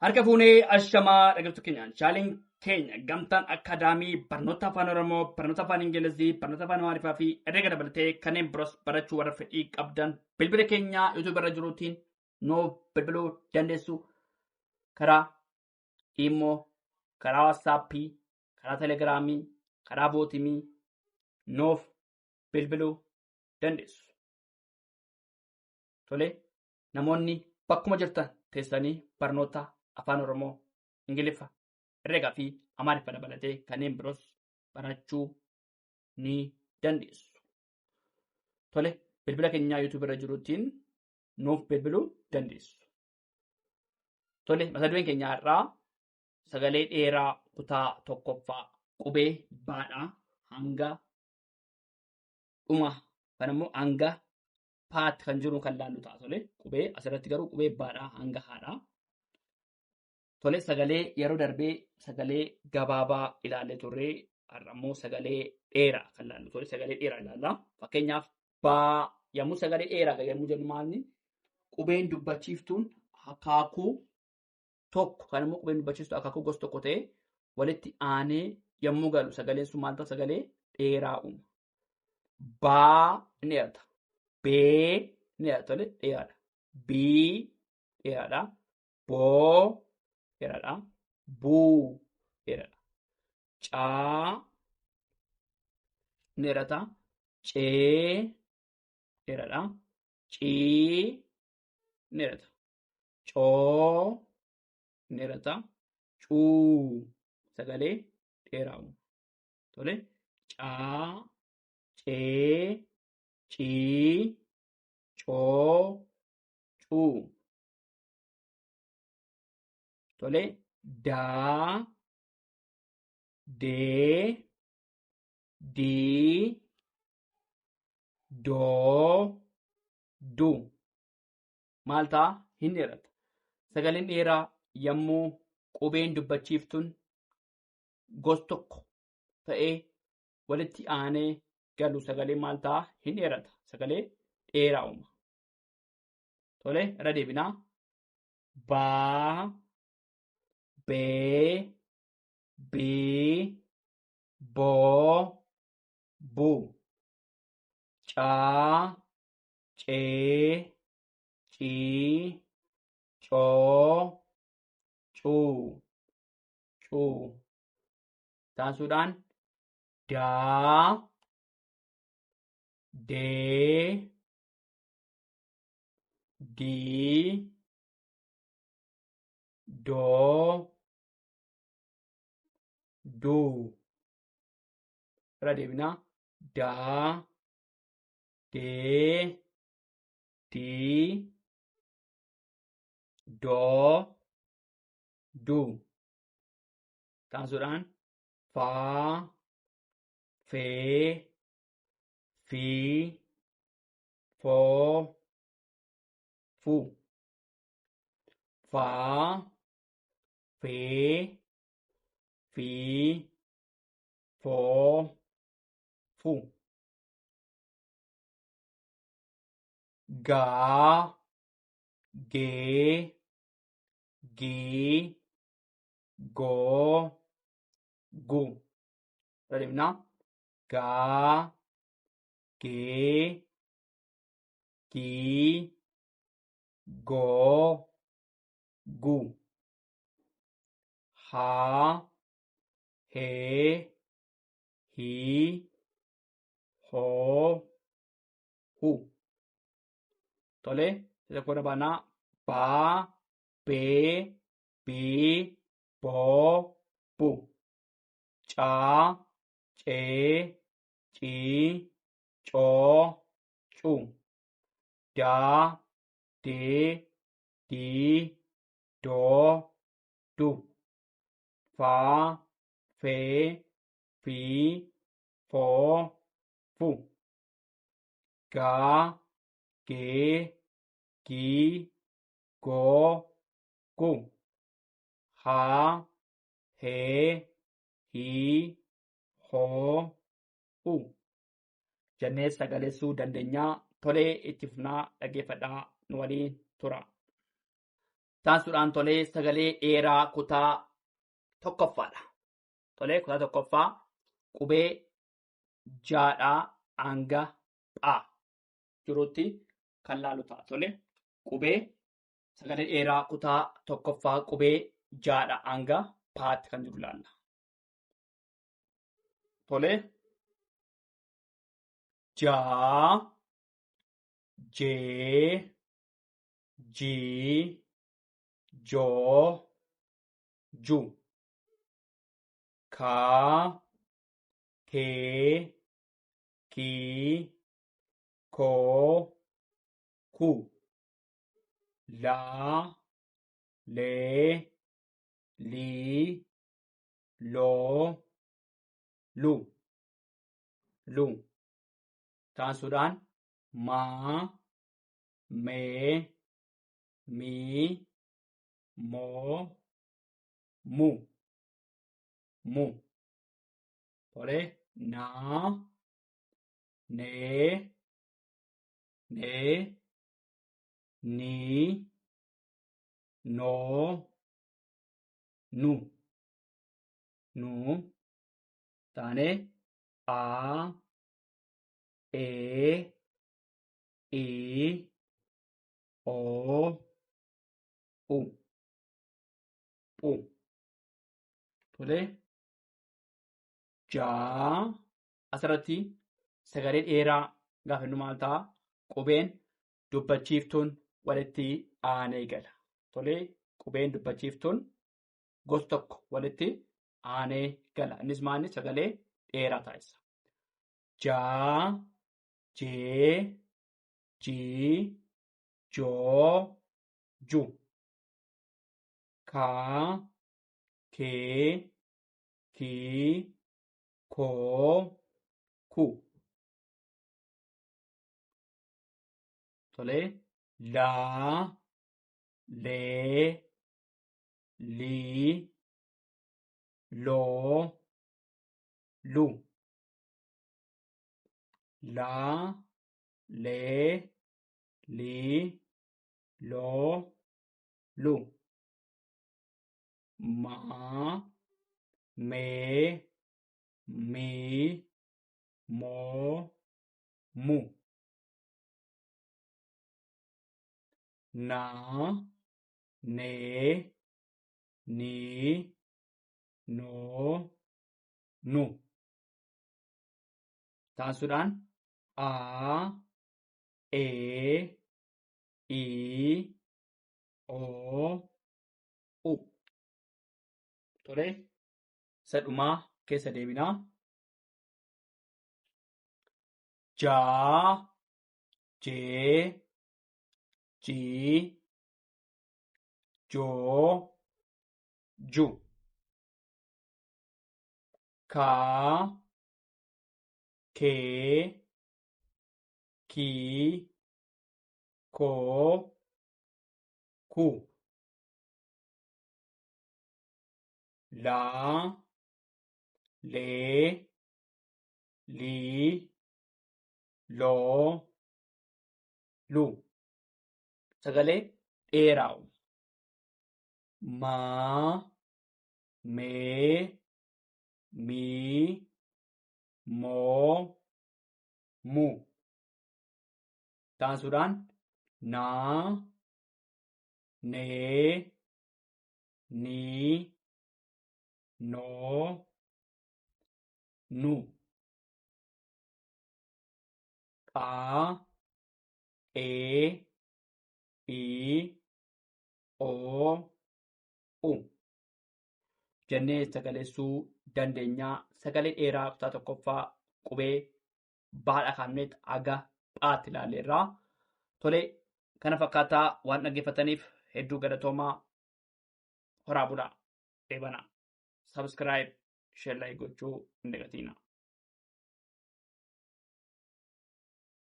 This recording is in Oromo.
Harka fuunee ashamaa dhaggeeffattoota keenyaan chaaleen keenya gamtaan akaadaamii barnoota afaan oromoo, barnoota afaan ingilizii, barnoota afaan amaariffaa fi herreega dabalatee kanneen biroos barachuu warra fedhii qabdan bilbila keenya yuutuub irra jiruutiin nuu bilbiluu dandeessu. Karaa iimoo, karaa waatsaappii, karaa telegiraamii, karaa bootimii nuuf bilbiluu dandeessu. Tole namoonni bakkuma jirtan teessanii barnoota afaan oromoo, ingiliffa, herreegaa fi amaariffa dabalatee kanneen biroos barachuu ni dandeessu. Tole bilbila keenyaa yuutuub irra jiruutiin nuuf bilbiluu dandeessu. Tole mata dureen keenyaa irraa sagalee dheeraa kutaa tokkoffaa qubee baadhaa hanga dhuma kan immoo hanga paatti kan jiru kan laallu ta'a. Tole qubee asirratti garuu qubee baadhaa hanga haadhaa. Tole sagalee yeroo darbee sagalee gabaabaa ilaalle turre har'a immoo sagalee dheeraa kan laallu. Tole sagalee dheeraa ilaalla. Fakkeenyaaf baa yommuu sagalee dheeraa yommuu jennu maalni qubeen dubbachiiftuun akaakuu tokko kan immoo qubeen dubbachiiftu akaakuu gosa tokko ta'e walitti aanee yommuu galu sagaleen sun maal ta'a sagalee dheeraa uuma. Baa ni dheerata. Bee ni dheerata. Tole dheeraadha. Bii dheeraadha. Boo dheeraadha. Buu dheeraadha. Caa ni dheerata. Cee dheeraadha. Cii ni dheerata. Coo ni dheerata. Cuu sagalee dheeraa uuma. Tole caa, cee, cii, coo, cuu. Tole daa, dee, dii, doo, du. Maal ta'a? Hin dheerata. Sagaleen dheeraa yommuu qubeen dubbachiiftuun gosa tokko ta'ee walitti aanee galu sagalee maal ta'a? Hin dheerata. Sagalee dheeraa uuma. Tole irra deebinaa. Baa, bee, bii, boo, buu. Caa, cee, cii, coo, cuu, cuu. Taasisuudhaan daa, dee, dii, doo, duu. Irra deebinaa. Daa, dee, dii, doo, duu. Taasisuudhaan faa, fee, fii, foo, fuu. Faa, fee, fii, foo, fuu. Gaa, gee, gii, goo, guu. Irra deebinaa. Gaa, gee, gii, goo, guu. Haa, hee, hii, hoo, huu. Tole isa koo dabaanaa. Baa, bee, bii, boo, buu. Caa, cee, cii, coo, cuu. Daa, dee, dii, doo, duu. Faa, fee, fii, foo, fuu. Gaa, gee, gii, goo, guu. Haa, hee, hii, hoo, huu. Jennee sagaleessuu dandeenyaa. Tolee itti fufnaa dhaggeeffadhaa nu waliin tura. Taasisuudhaan tolee sagalee dheeraa kutaa tokkoffaadha. Tolee kutaa tokkoffaa qubee jaadhaa hanga phaa jirutti kan laalu ta'a. Tolee qubee sagalee dheeraa kutaa tokkoffaa qubee jaadhaa hanga phaatti kan jiru laalla. Tolee jaa, jee, jii, joo, ju. Kaa, kee, kii, koo, ku. Laa, lee, lii, loo, lu. Lu. Taasisuudhaan maa, mee, mii, moo, mu. Mu. Tolee naa, nee, nee, nii, noo, nu. Nu. Taanee aa, ee, ii, oo, u. U. Tolee jaa asirratti sagalee dheeraa gaafa inni maal ta'a? Qubeen dubbachiiftuun walitti aanee gala. Tolee qubeen dubbachiiftuun gosa tokko walitti aanee gala. Innis maalni sagalee dheeraa taasisa. Jaa, jee, jii, joo, ju. Kaa, kee, kii, koo, ku. Tolee laa, lee, lii, loo, lu. Laa, lee, lii, loo, lu. Maa, mee, mii, moo, mu. Naa, nee, nii, noo, nu. Taasisuudhaan aa, ee, ii, oo, u. Tolee sadhumaa keessa deebinaa. Jaa, jee, jii, joo, ju. Kaa, kee, kii, koo, ku. Laa, lee, lii, loo, lu. Sagalee dheeraa. Maa, mee, mii, moo, mu. Taasisuudhaan naa, nee, nii, noo, nu. Aa, ee, ii, oo, u. Jennee sagaleessuu dandeenyaa. Sagalee dheeraa kutaa tokkoffaa qubee baadhaa kaafneet aga phaatti ilaalleerraa. Tolee kana fakkaataa waan dhaggeeffataniif hedduu galatoomaa. Horaa bulaa. Eebanaa. Subscribe, share, like gochuu hin dagatinaa.